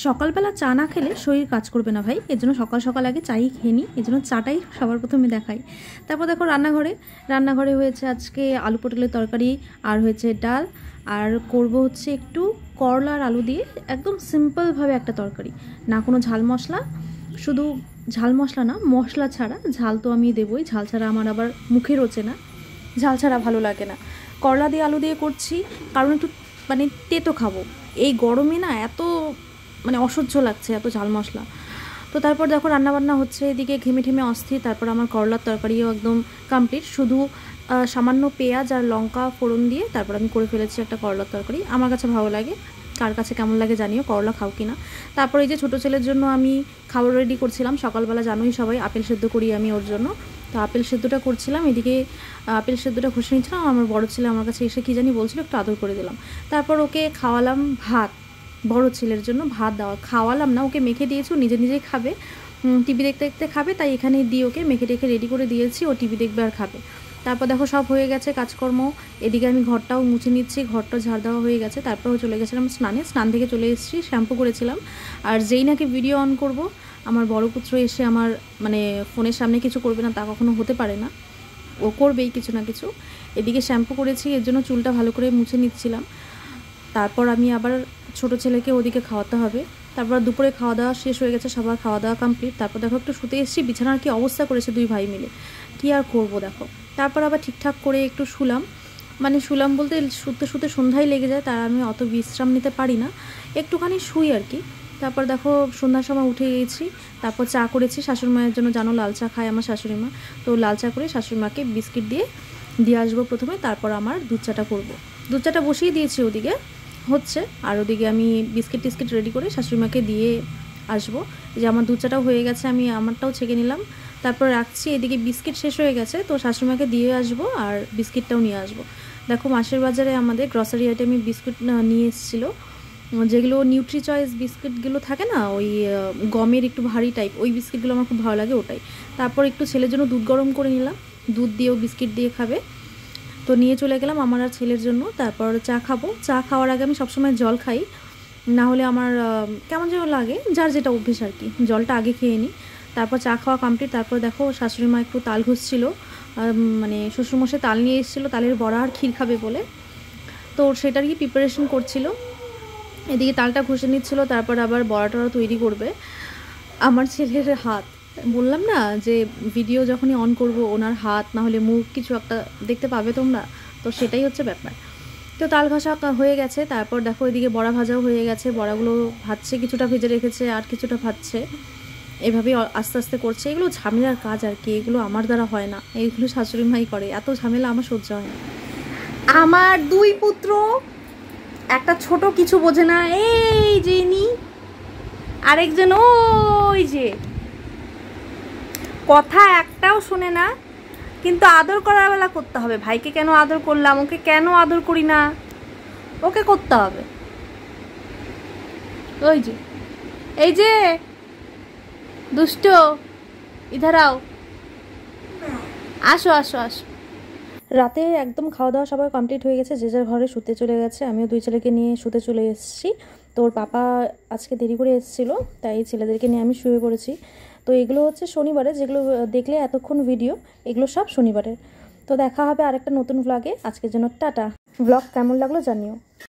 সকালবেলা চা না খেলে শরীর কাজ করবে না ভাই, এর জন্য সকাল সকাল আগে চাই খেয়ে নিই, এর জন্য চাটাই সবার প্রথমে দেখাই। তারপর দেখো রান্নাঘরে হয়েছে আজকে আলু পটলের তরকারি, আর হয়েছে ডাল, আর করব হচ্ছে একটু করলা আর আলু দিয়ে একদম সিম্পলভাবে একটা তরকারি, না কোনো ঝাল মশলা, শুধু ঝাল মশলা না, মশলা ছাড়া। ঝাল তো আমি দেবই, ঝাল ছাড়া আমার আবার মুখে রোচে না, ঝাল ছাড়া ভালো লাগে না। করলা দিয়ে আলু দিয়ে করছি কারণ একটু মানে তেতো খাবো, এই গরমে না এত মানে অসহ্য লাগছে এত ঝাল মশলা। তো তারপর দেখো রান্নাবান্না হচ্ছে, এদিকে ঘেমে ঠেমে অস্থির। তারপর আমার করলার তরকারিও একদম কমপ্লিট, শুধু সামান্য পেঁয়াজ আর লঙ্কা ফোড়ন দিয়ে তারপর আমি করে ফেলেছি একটা করলার তরকারি। আমার কাছে ভালো লাগে, কার কাছে কেমন লাগে জানিও, করলা খাও কি না। তারপর এই যে ছোটো ছেলের জন্য আমি খাবার রেডি করছিলাম, সকালবেলা জানোই সবাই আপেল সেদ্ধ করি আমি ওর জন্য, তো আপেল সেদ্ধটা করছিলাম, এদিকে আপেল সেদ্ধটা ঘষে নিচ্ছিলাম। আমার বড় ছেলে আমার কাছে এসে কী জানি বলছিল, একটু আদর করে দিলাম। তারপর ওকে খাওয়ালাম ভাত, বড় ছেলের জন্য ভাত খাওয়ালাম না, ওকে মেখে দিয়েছি, ও নিজে নিজেই খাবে, টিভি দেখতে দেখতে খাবে, তাই এখানে দিয়ে ওকে মেখে টেখে রেডি করে দিয়েছি, ও টিভি দেখবে আর খাবে। তারপর দেখো সব হয়ে গেছে কাজকর্ম, এদিকে আমি ঘরটাও মুছে নিচ্ছি, ঘরটা ঝাড় দেওয়া হয়ে গেছে। তারপর চলে গেছিলাম স্নান থেকে চলে এসেছি, শ্যাম্পু করেছিলাম। আর যেই নাকি ভিডিও অন করব, আমার বড় পুত্র এসে আমার মানে ফোনের সামনে কিছু করবে না তা কখনো হতে পারে না, ও করবেই কিছু না কিছু। এদিকে শ্যাম্পু করেছি, এর জন্য চুলটা ভালো করে মুছে নিচ্ছিলাম। তারপর আমি আবার ছোটো ছেলেকে ওদিকে খাওয়াতে হবে। তারপর দুপুরে খাওয়া দাওয়া শেষ হয়ে গেছে, সবার খাওয়া দাওয়া কমপ্লিট। তারপর দেখো একটু শুতে এসেছি, বিছানার কি অবস্থা করেছে দুই ভাই মিলে, কী আর করবো দেখো। তারপর আবার ঠিকঠাক করে একটু শুলাম, মানে শুলাম বলতে শুতে শুতে সন্ধ্যায় লেগে যায়, তার আমি অত বিশ্রাম নিতে পারি না, একটুখানি শুই আর কি। তারপর দেখো সন্ধ্যার সময় উঠে গেছি, তারপর চা করেছি শাশুড়ি মায়ের জন্য, জানো লাল চা খায় আমার শাশুড়ি মা, তো লাল চা করে শাশুড়ি মাকে বিস্কিট দিয়ে আসবো প্রথমে, তারপর আমার দুধ চাটা করবো। দুধ চাটা বসিয়ে দিয়েছি ওদিকে হচ্ছে, আর ওদিকে আমি বিস্কিট টিস্কিট রেডি করে শাশুড়িমাকে দিয়ে আসবো। যে আমার দুধ চাটাও হয়ে গেছে, আমি আমারটাও ছেঁকে নিলাম, তারপর রাখছি। এদিকে বিস্কিট শেষ হয়ে গেছে, তো শাশুড়িমাকে দিয়ে আসবো আর বিস্কিটটাও নিয়ে আসবো। দেখো মাসের বাজারে আমাদের গ্রসারি আইটেমে বিস্কুট নিয়ে এসেছিলো, যেগুলো নিউট্রি চয়েস বিস্কিটগুলো থাকে না, ওই গমের একটু ভারী টাইপ, ওই বিস্কিটগুলো আমার খুব ভালো লাগে, ওটাই। তারপর একটু ছেলের জন্য দুধ গরম করে নিলাম, দুধ দিয়েও বিস্কিট দিয়ে খাবে, তো নিয়ে চলে গেলাম আমার আর ছেলের জন্য। তারপর চা খাবো, চা খাওয়ার আগে আমি সবসময় জল খাই, না হলে আমার কেমন যেন লাগে, যার যেটা অভ্যেস আর কি, জলটা আগে খেয়ে নিই। তারপর চা খাওয়া কমপ্লিট। তারপর দেখো শাশুড়ি মা একটু তাল ঘুষছিল, মানে শ্বশুরমশাই তাল নিয়ে এসেছিলো, তালের বড়া আর ক্ষীর খাবে বলে, তো সেটার কি প্রিপারেশন করছিল, এদিকে তালটা ঘষে নিচ্ছিল, তারপর আবার বড়াটা তৈরি করবে। আমার ছেলের হাত, বললাম না যে ভিডিও যখনই অন করব ওনার হাত না হলে মুখ কিছু একটা দেখতে পাবে তোমরা, তো সেটাই হচ্ছে ব্যাপার। তো তাল ঘষা হয়ে গেছে, তারপর দেখো এদিকে বড়া ভাজাও হয়ে গেছে, বড়াগুলো ভাজছে, কিছুটা ভেজে রেখেছে আর কিছুটা ভাজছে, এভাবেই আস্তে আস্তে করছে। এগুলো ঝামেলার কাজ আর কি, এগুলো আমার দ্বারা হয় না, এইগুলো শাশুড়ি মাই করে, এত ঝামেলা আমার সহ্য হয় না। আমার দুই পুত্র, একটা ছোট কিছু বোঝে না, এই যে নি, আরেকজন ওই যে, কথা একটাও শোনে না, কিন্তু আদর করার বেলা করতে হবে। ভাইকে কেন আদর করলাম, ওকে কেন আদর করি না, ওকে করতে হবে। ওই যে, এই যে দুষ্ট, ইধার আও, আসো আসো আসো। রাতে একদম খাওয়া দাওয়া সবাই কমপ্লিট হয়ে গেছে, যে যার ঘরে শুতে চলে গেছে, আমিও দুই ছেলেকে নিয়ে শুতে চলে এসেছি। তো ওর পাপা আজকে দেরি করে এসেছিলো, তাই ছেলেদেরকে নিয়ে আমি শুয়ে পড়েছি। তো এগুলো হচ্ছে শনিবারে, যেগুলো দেখলে এতক্ষণ ভিডিও, এগুলো সব শনিবারের। তো দেখা হবে আরেকটা নতুন ভ্লগে, আজকের জন্য টাটা। ভ্লগ কেমন লাগলো জানিও।